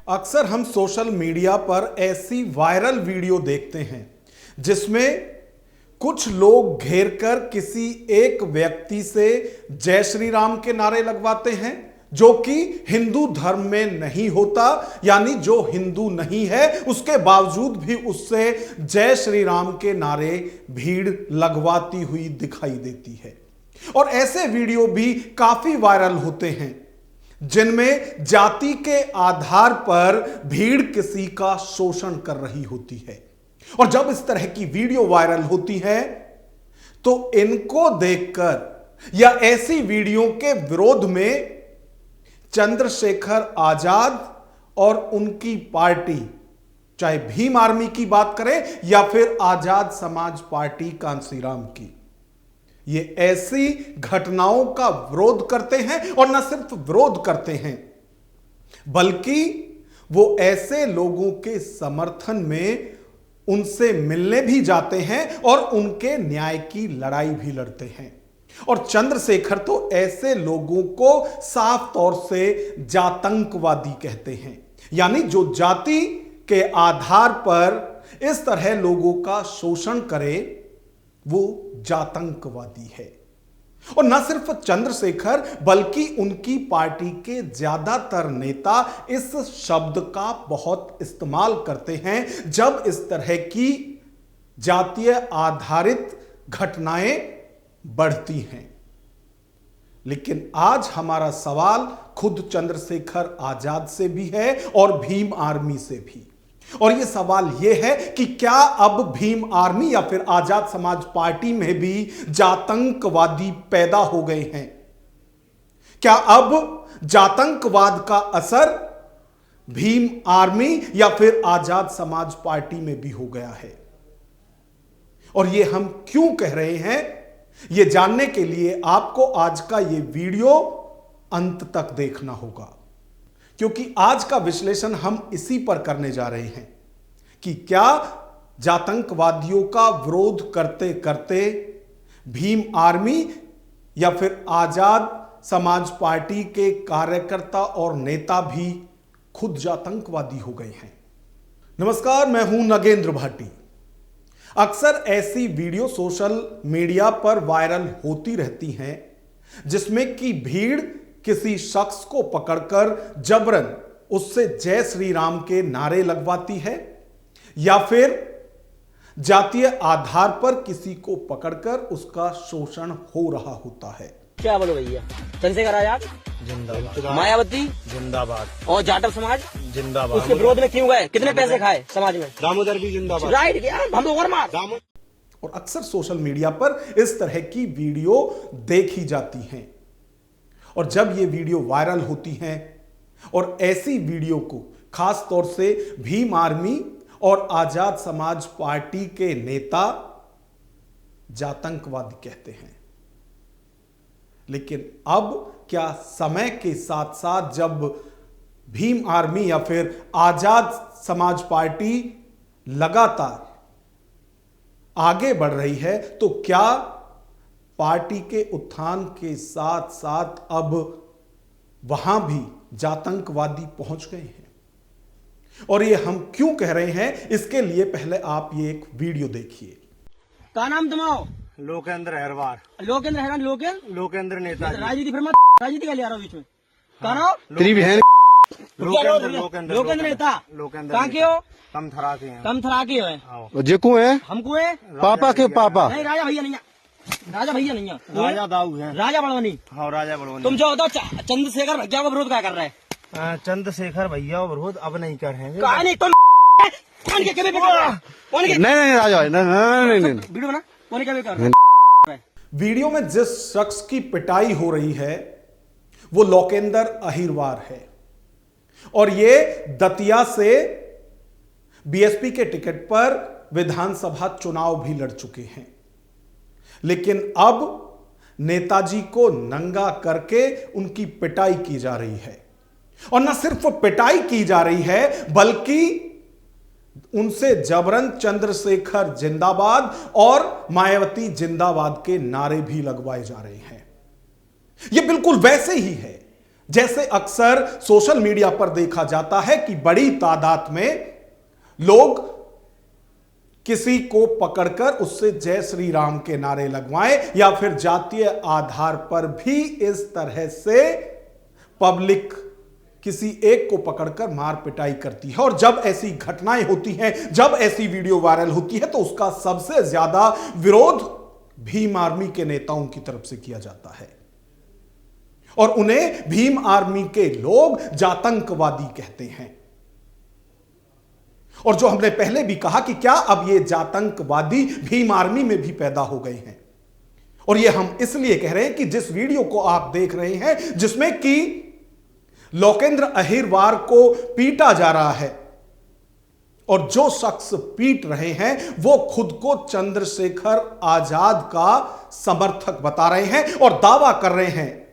अक्सर हम social media पर ऐसी वायरल वीडियो देखते हैं जिसमें कुछ लोग घेरकर किसी एक व्यक्ति से जय श्री राम के नारे लगवाते हैं जो कि हिंदू धर्म में नहीं होता, यानी जो हिंदू नहीं है उसके बावजूद भी उससे जय श्री राम के नारे भीड़ लगवाती हुई दिखाई देती है। और ऐसे वीडियो भी काफी वायरल होते हैं जिनमें जाति के आधार पर भीड़ किसी का शोषण कर रही होती है। और जब इस तरह की वीडियो वायरल होती है तो इनको देखकर या ऐसी वीडियो के विरोध में चंद्रशेखर आजाद और उनकी पार्टी, चाहे भीम आर्मी की बात करें या फिर आजाद समाज पार्टी कांसीराम की, ये ऐसी घटनाओं का विरोध करते हैं। और न सिर्फ विरोध करते हैं बल्कि वो ऐसे लोगों के समर्थन में उनसे मिलने भी जाते हैं और उनके न्याय की लड़ाई भी लड़ते हैं। और चंद्रशेखर तो ऐसे लोगों को साफ तौर से जातंकवादी कहते हैं, यानी जो जाति के आधार पर इस तरह लोगों का शोषण करे वो जातंकवादी है। और न सिर्फ चंद्रशेखर बल्कि उनकी पार्टी के ज्यादातर नेता इस शब्द का बहुत इस्तेमाल करते हैं जब इस तरह की जातीय आधारित घटनाएं बढ़ती हैं। लेकिन आज हमारा सवाल खुद चंद्रशेखर आजाद से भी है और भीम आर्मी से भी। और यह सवाल यह है कि क्या अब भीम आर्मी या फिर आजाद समाज पार्टी में भी जातंकवादी पैदा हो गए हैं? क्या अब जातंकवाद का असर भीम आर्मी या फिर आजाद समाज पार्टी में भी हो गया है? और यह हम क्यों कह रहे हैं, यह जानने के लिए आपको आज का यह वीडियो अंत तक देखना होगा, क्योंकि आज का विश्लेषण हम इसी पर करने जा रहे हैं कि क्या जातंकवादियों का विरोध करते करते भीम आर्मी या फिर आजाद समाज पार्टी के कार्यकर्ता और नेता भी खुद जातंकवादी हो गए हैं। नमस्कार, मैं हूं नगेंद्र भाटी। अक्सर ऐसी वीडियो सोशल मीडिया पर वायरल होती रहती हैं जिसमें कि भीड़ किसी शख्स को पकड़कर जबरन उससे जय श्री राम के नारे लगवाती है या फिर जातीय आधार पर किसी को पकड़कर उसका शोषण हो रहा होता है। क्या बोलो भैया? चंद्रशेखर आजाद जिंदाबाद, मायावती जिंदाबाद और जाटव समाज जिंदाबाद। उसके विरोध में क्यों गए? कितने पैसे खाए समाज में? दामोदर भी जिंदाबाद। राइट, हम तो और मार। और अक्सर सोशल मीडिया पर इस तरह की वीडियो देखी जाती हैं। और जब ये वीडियो वायरल होती हैं और ऐसी वीडियो को खास तौर से भीम आर्मी और आजाद समाज पार्टी के नेता जातंकवादी कहते हैं। लेकिन अब क्या समय के साथ साथ जब भीम आर्मी या फिर आजाद समाज पार्टी लगातार आगे बढ़ रही है तो क्या पार्टी के उत्थान के साथ साथ अब वहां भी जातंकवादी पहुंच गए हैं? और ये हम क्यों कह रहे हैं, इसके लिए पहले आप ये एक वीडियो देखिए। क्या नाम तुम्हारा? लोकेंद्र अहरवार। लोकेंद्र हैरान लोकेंद्र नेता। राजनीति फिर राजनीति का ले आ रहा हूँ बीच में। क्या नाम? तेरी बहन। लोकेंद्र नेता। लोकेंद्र कहाँ के हो? कम थरा के हैं। कम थरा के हो? जेकू है हमको है पापा के पापा। नहीं, राजा भैया नहीं है। राजा भैया नहीं है। राजा दाऊ है। राजा बड़वनी। हाँ, राजा बड़वनी। तुम जो होता चंद्रशेखर भैया का विरोध क्या कर रहे हैं? चंद्रशेखर भैया विरोध अब नहीं कर रहे हैं। कहा नहीं तुम नहीं राजा नहीं वीडियो बना कौन क्या कर रहे हैं? वीडियो में जिस शख्स की पिटाई हो रही है वो लोकेंद्र अहिरवार है और ये दतिया से बीएसपी के टिकट पर विधानसभा चुनाव भी लड़ चुके हैं। लेकिन अब नेताजी को नंगा करके उनकी पिटाई की जा रही है। और न सिर्फ पिटाई की जा रही है बल्कि उनसे जबरन चंद्रशेखर जिंदाबाद और मायावती जिंदाबाद के नारे भी लगवाए जा रहे हैं। यह बिल्कुल वैसे ही है जैसे अक्सर सोशल मीडिया पर देखा जाता है कि बड़ी तादाद में लोग किसी को पकड़कर उससे जय श्री राम के नारे लगवाएं या फिर जातीय आधार पर भी इस तरह से पब्लिक किसी एक को पकड़कर मार पिटाई करती है। और जब ऐसी घटनाएं होती हैं, जब ऐसी वीडियो वायरल होती है, तो उसका सबसे ज्यादा विरोध भीम आर्मी के नेताओं की तरफ से किया जाता है और उन्हें भीम आर्मी के लोग जातंकवादी कहते हैं। और जो हमने पहले भी कहा कि क्या अब ये जातंकवादी भीम आर्मी में भी पैदा हो गए हैं। और ये हम इसलिए कह रहे हैं कि जिस वीडियो को आप देख रहे हैं जिसमें कि लोकेंद्र अहिरवार को पीटा जा रहा है और जो शख्स पीट रहे हैं वो खुद को चंद्रशेखर आजाद का समर्थक बता रहे हैं और दावा कर रहे हैं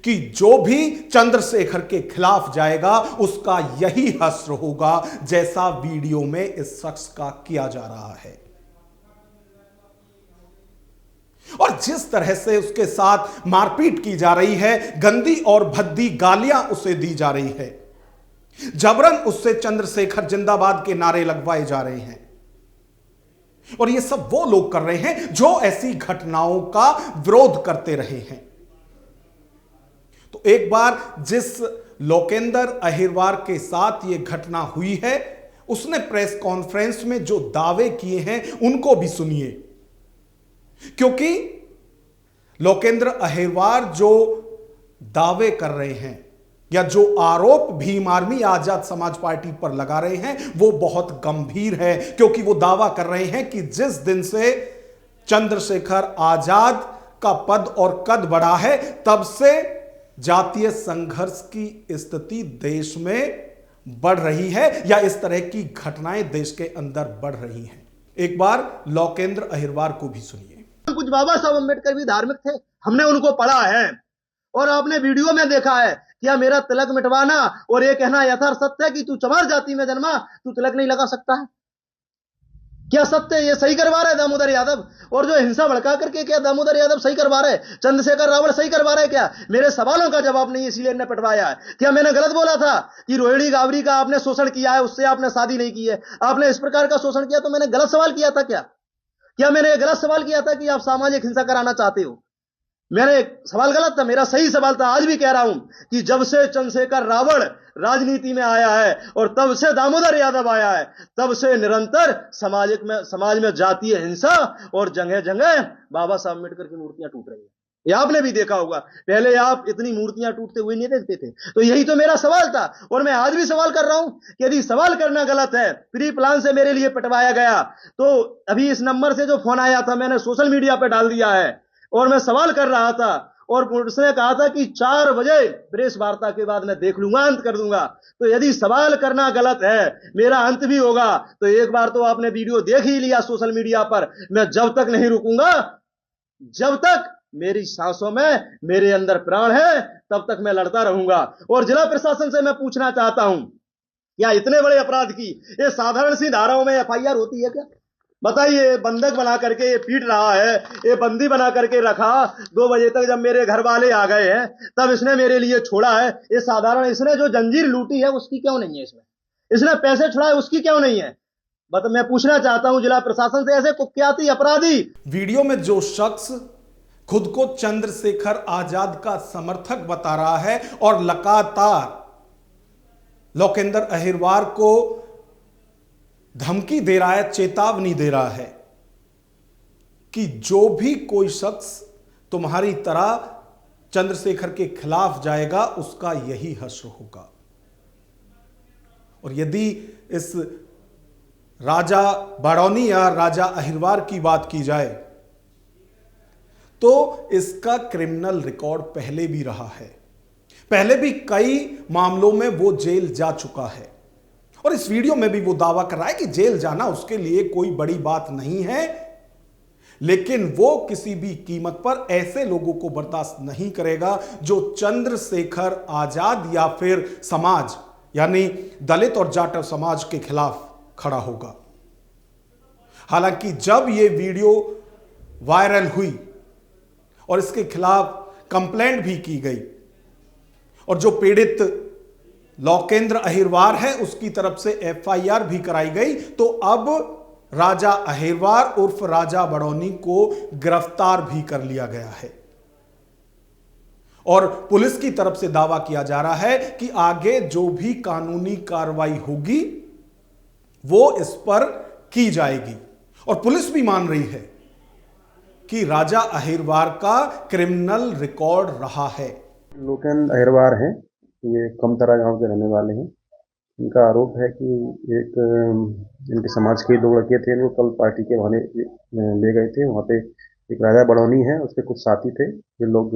कि जो भी चंद्रशेखर के खिलाफ जाएगा उसका यही हश्र होगा जैसा वीडियो में इस शख्स का किया जा रहा है। और जिस तरह से उसके साथ मारपीट की जा रही है, गंदी और भद्दी गालियां उसे दी जा रही है, जबरन उससे चंद्रशेखर जिंदाबाद के नारे लगवाए जा रहे हैं। और ये सब वो लोग कर रहे हैं जो ऐसी घटनाओं का विरोध करते रहे हैं। तो एक बार जिस लोकेंद्र अहिरवार के साथ यह घटना हुई है उसने प्रेस कॉन्फ्रेंस में जो दावे किए हैं उनको भी सुनिए, क्योंकि लोकेंद्र अहिरवार जो दावे कर रहे हैं या जो आरोप भीम आर्मी आजाद समाज पार्टी पर लगा रहे हैं वो बहुत गंभीर है। क्योंकि वो दावा कर रहे हैं कि जिस दिन से चंद्रशेखर आजाद का पद और कद बढ़ा है तब से जातीय संघर्ष की स्थिति देश में बढ़ रही है या इस तरह की घटनाएं देश के अंदर बढ़ रही हैं। एक बार लोकेंद्र अहिरवार को भी सुनिए। कुछ बाबा साहब अम्बेडकर भी धार्मिक थे, हमने उनको पढ़ा है और आपने वीडियो में देखा है क्या मेरा तिलक मिटवाना और ये कहना यथार्थ सत्य है कि तू चमार जाति में जन्मा, तू तिलक नहीं लगा सकता है? क्या सत्य है? ये सही करवा रहे दामोदर यादव? और जो हिंसा भड़का करके क्या दामोदर यादव सही करवा रहे? चंद्रशेखर रावण सही करवा रहे? क्या मेरे सवालों का जवाब नहीं, इसीलिए इन्हें पिटवाया है। क्या मैंने गलत बोला था कि रोहिणी गावरी का आपने शोषण किया है, उससे आपने शादी नहीं की है, आपने इस प्रकार का शोषण किया? तो मैंने गलत सवाल किया था क्या मैंने गलत सवाल किया था कि आप सामाजिक हिंसा कराना चाहते हो? मैंने सवाल गलत था, मेरा सही सवाल था। आज भी कह रहा हूं कि जब से चंद्रशेखर रावण राजनीति में आया है और तब से दामोदर यादव आया है, तब से निरंतर समाज में जातीय हिंसा और जगह जगह बाबा साहब अम्बेडकर की मूर्तियां टूट रही है। ये आपने भी देखा होगा, पहले आप इतनी मूर्तियां टूटते हुए नहीं देखते थे। तो यही तो मेरा सवाल था और मैं आज भी सवाल कर रहा हूं कि यदि सवाल करना गलत है, प्री प्लान से मेरे लिए पिटवाया गया, तो अभी इस नंबर से जो फोन आया था मैंने सोशल मीडिया पर डाल दिया है और मैं सवाल कर रहा था और उसने कहा था कि 4 बजे प्रेस वार्ता के बाद मैं देख लूंगा, अंत कर दूंगा। तो यदि सवाल करना गलत है, मेरा अंत भी होगा। तो एक बार तो आपने वीडियो देख ही लिया सोशल मीडिया पर। मैं जब तक नहीं रुकूंगा, जब तक मेरी सांसों में मेरे अंदर प्राण है, तब तक मैं लड़ता रहूंगा। और जिला प्रशासन से मैं पूछना चाहता हूं, क्या इतने बड़े अपराध की ये साधारण सी धाराओं में FIR होती है क्या? बताइए, बंधक बना करके ये पीट रहा है, ये बंदी बना करके रखा। 2 बजे तक जब मेरे घर वाले आ गए हैं तब इसने मेरे लिए छोड़ा है। ये साधारण, इसने जो जंजीर लूटी है उसकी क्यों नहीं है? इसने पैसे छुड़ाए उसकी क्यों नहीं है? मैं पूछना चाहता हूं जिला प्रशासन से, ऐसे कुख्याती अपराधी। वीडियो में जो शख्स खुद को चंद्रशेखर आजाद का समर्थक बता रहा है और लगातार लोकेंद्र अहिरवार को धमकी दे रहा है, चेतावनी दे रहा है कि जो भी कोई शख्स तुम्हारी तरह चंद्रशेखर के खिलाफ जाएगा उसका यही हश्र होगा। और यदि इस राजा बड़ौनी या राजा अहिरवार की बात की जाए तो इसका क्रिमिनल रिकॉर्ड पहले भी रहा है, पहले भी कई मामलों में वो जेल जा चुका है। और इस वीडियो में भी वो दावा कर रहा है कि जेल जाना उसके लिए कोई बड़ी बात नहीं है, लेकिन वो किसी भी कीमत पर ऐसे लोगों को बर्दाश्त नहीं करेगा जो चंद्रशेखर आजाद या फिर समाज यानी दलित और जाटव समाज के खिलाफ खड़ा होगा। हालांकि जब ये वीडियो वायरल हुई और इसके खिलाफ कंप्लेंट भी की गई और जो पीड़ित लोकेंद्र अहिरवार है उसकी तरफ से एफआईआर भी कराई गई। तो अब राजा अहिरवार उर्फ राजा बड़ौनी को गिरफ्तार भी कर लिया गया है और पुलिस की तरफ से दावा किया जा रहा है कि आगे जो भी कानूनी कार्रवाई होगी वो इस पर की जाएगी। और पुलिस भी मान रही है कि राजा अहिरवार का क्रिमिनल रिकॉर्ड रहा है। लोकेंद्र अहिरवार हैं, ये कमतरा गांव के रहने वाले हैं। इनका आरोप है कि एक इनके समाज के 2 लड़के थे, वो कल पार्टी के बहाने ले गए थे। वहाँ पे एक राजा बड़ौनी है, उसके कुछ साथी थे, ये लोग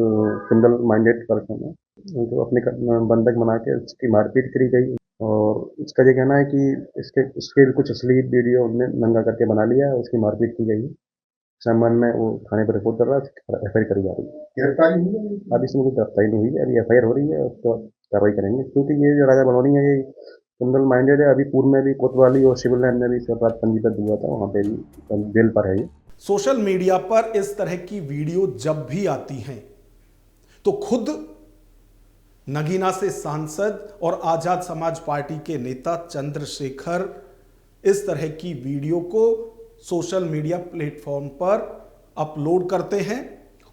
क्रिमिनल माइंडेड पर्सन है। उनको अपने बंधक बना के उसकी मारपीट करी गई और इसका ये कहना है कि इसके कुछ असली वीडियो उन्होंने नंगा करके बना लिया है, उसकी मारपीट की गई है। संबंध में वो थाने पर रिपोर्ट कर रहा है, एफआईआर करी जा रही है। गिरफ्तारी हुई है? अभी इसमें कोई गिरफ्तारी नहीं हुई है, अभी एफआईआर हो रही है, उसको कार्रवाई करेंगे। क्योंकि ये जो राजा बड़ौनी है ये क्रिमिनल माइंडेड है। अभी पूर्व में भी कोतवाली और सिविल लाइन में भी इसका अपराध पंजीबद्ध हुआ था, वहाँ पे भी जेल पर है ये। सोशल मीडिया पर इस तरह की वीडियो जब भी आती हैं तो खुद नगीना से सांसद और आजाद समाज पार्टी के नेता चंद्रशेखर इस तरह की वीडियो को सोशल मीडिया प्लेटफॉर्म पर अपलोड करते हैं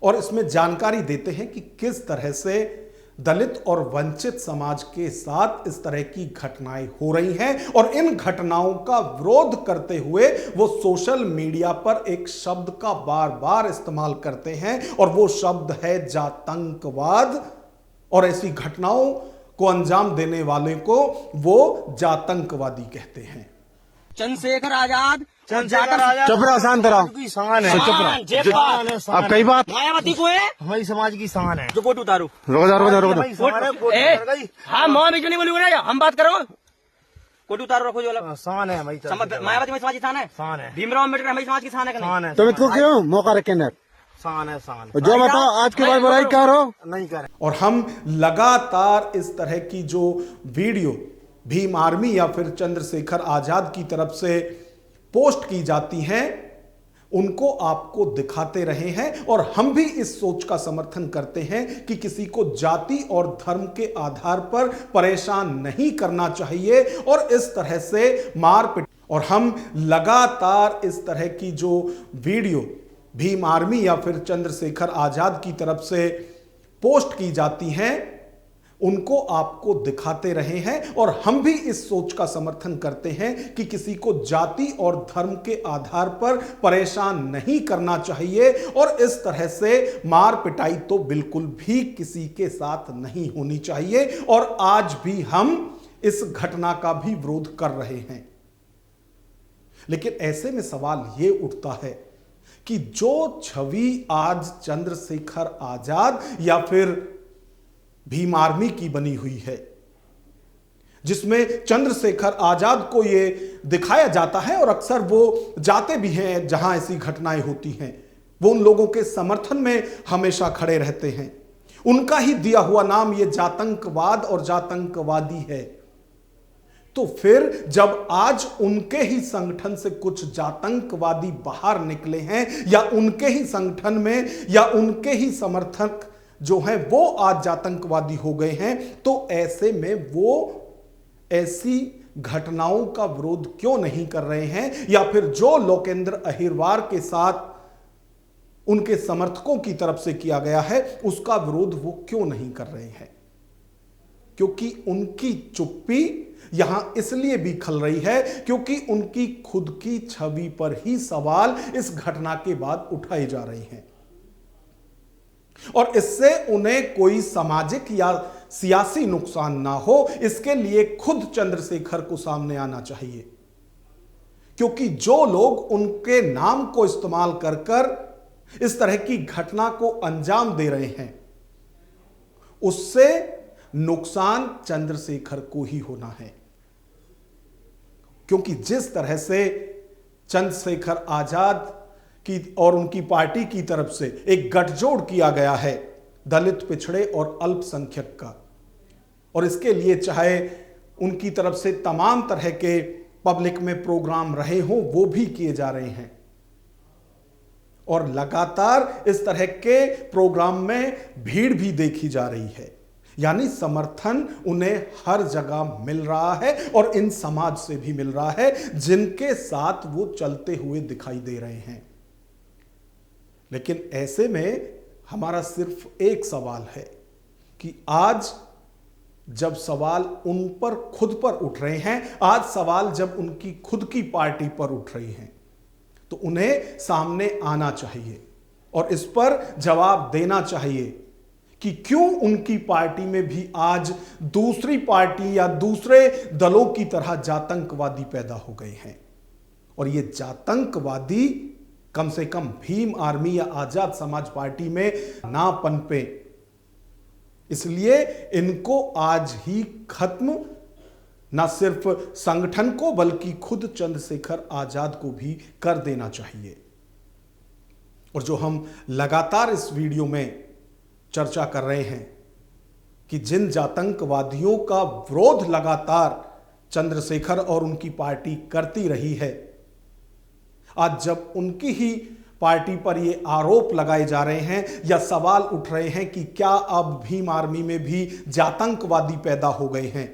और इसमें जानकारी देते हैं कि किस तरह से दलित और वंचित समाज के साथ इस तरह की घटनाएं हो रही हैं और इन घटनाओं का विरोध करते हुए वो सोशल मीडिया पर एक शब्द का बार बार इस्तेमाल करते हैं और वो शब्द है जातंकवाद। और ऐसी घटनाओं को अंजाम देने वाले को वो जातंकवादी कहते हैं। चंद्रशेखर आजाद चुप रहो, शांत रहो। की शान है, अब कई बात मायावती को है हमारी समाज की शान है। जो फोटो उतारो। रोको दो। हमारी शान है, वोट उतार गई। हाँ मौन भी क्यों नहीं बोली ना, हम बात करो। फोटो उतारो, रखो जो अलग शान है हमारी मायावती में समाज की शान है। शान है, भीमराव अम्बेडकर हमारी समाज की शान है कि नहीं? शान है, तुम इसको क्यों मौका रखे न? शान है, शान जो बताओ आज के बाद बुराई क्या हो नहीं करे। और हम लगातार इस तरह की जो वीडियो भीम आर्मी या फिर चंद्रशेखर आजाद की तरफ से पोस्ट की जाती हैं उनको आपको दिखाते रहे हैं और हम भी इस सोच का समर्थन करते हैं कि किसी को जाति और धर्म के आधार पर परेशान नहीं करना चाहिए और इस तरह से मारपीट। और हम लगातार इस तरह की जो वीडियो भीम आर्मी या फिर चंद्रशेखर आजाद की तरफ से पोस्ट की जाती हैं उनको आपको दिखाते रहे हैं और हम भी इस सोच का समर्थन करते हैं कि किसी को जाति और धर्म के आधार पर परेशान नहीं करना चाहिए और इस तरह से मार पिटाई तो बिल्कुल भी किसी के साथ नहीं होनी चाहिए। और आज भी हम इस घटना का भी विरोध कर रहे हैं। लेकिन ऐसे में सवाल यह उठता है कि जो छवि आज चंद्रशेखर आजाद या फिर भीम आर्मी की बनी हुई है, जिसमें चंद्रशेखर आजाद को यह दिखाया जाता है और अक्सर वो जाते भी हैं जहां ऐसी घटनाएं होती हैं, वो उन लोगों के समर्थन में हमेशा खड़े रहते हैं। उनका ही दिया हुआ नाम ये जातंकवाद और जातंकवादी है। तो फिर जब आज उनके ही संगठन से कुछ जातंकवादी बाहर निकले हैं या उनके ही संगठन में या उनके ही समर्थक जो हैं वो आज जातंकवादी हो गए हैं, तो ऐसे में वो ऐसी घटनाओं का विरोध क्यों नहीं कर रहे हैं या फिर जो लोकेंद्र अहिरवार के साथ उनके समर्थकों की तरफ से किया गया है उसका विरोध वो क्यों नहीं कर रहे हैं? क्योंकि उनकी चुप्पी यहां इसलिए भी खल रही है क्योंकि उनकी खुद की छवि पर ही सवाल इस घटना के बाद उठाए जा रहे हैं और इससे उन्हें कोई सामाजिक या सियासी नुकसान ना हो, इसके लिए खुद चंद्रशेखर को सामने आना चाहिए। क्योंकि जो लोग उनके नाम को इस्तेमाल कर कर इस तरह की घटना को अंजाम दे रहे हैं उससे नुकसान चंद्रशेखर को ही होना है। क्योंकि जिस तरह से चंद्रशेखर आजाद की और उनकी पार्टी की तरफ से एक गठजोड़ किया गया है दलित, पिछड़े और अल्पसंख्यक का, और इसके लिए चाहे उनकी तरफ से तमाम तरह के पब्लिक में प्रोग्राम रहे हों वो भी किए जा रहे हैं और लगातार इस तरह के प्रोग्राम में भीड़ भी देखी जा रही है। यानी समर्थन उन्हें हर जगह मिल रहा है और इन समाज से भी मिल रहा है जिनके साथ वो चलते हुए दिखाई दे रहे हैं। लेकिन ऐसे में हमारा सिर्फ एक सवाल है कि आज जब सवाल उन पर खुद पर उठ रहे हैं, आज सवाल जब उनकी खुद की पार्टी पर उठ रही हैं, तो उन्हें सामने आना चाहिए और इस पर जवाब देना चाहिए कि क्यों उनकी पार्टी में भी आज दूसरी पार्टी या दूसरे दलों की तरह जातंकवादी पैदा हो गए हैं। और ये जातंकवादी कम से कम भीम आर्मी या आजाद समाज पार्टी में ना पनपे, इसलिए इनको आज ही खत्म ना सिर्फ संगठन को बल्कि खुद चंद्रशेखर आजाद को भी कर देना चाहिए। और जो हम लगातार इस वीडियो में चर्चा कर रहे हैं कि जिन जातंकवादियों का विरोध लगातार चंद्रशेखर और उनकी पार्टी करती रही है, आज जब उनकी ही पार्टी पर ये आरोप लगाए जा रहे हैं या सवाल उठ रहे हैं कि क्या अब भीम आर्मी में भी जातंकवादी पैदा हो गए हैं,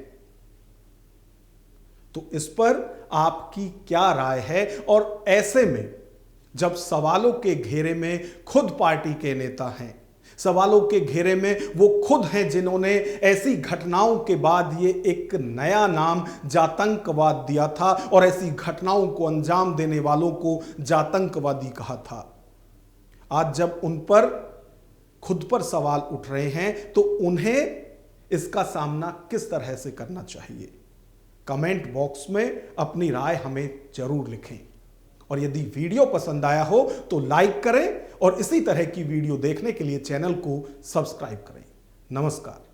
तो इस पर आपकी क्या राय है? और ऐसे में जब सवालों के घेरे में खुद पार्टी के नेता हैं, सवालों के घेरे में वो खुद हैं जिन्होंने ऐसी घटनाओं के बाद ये एक नया नाम जातंकवाद दिया था और ऐसी घटनाओं को अंजाम देने वालों को जातंकवादी कहा था, आज जब उन पर खुद पर सवाल उठ रहे हैं तो उन्हें इसका सामना किस तरह से करना चाहिए? कमेंट बॉक्स में अपनी राय हमें जरूर लिखें और यदि वीडियो पसंद आया हो तो लाइक करें और इसी तरह की वीडियो देखने के लिए चैनल को सब्सक्राइब करें। नमस्कार।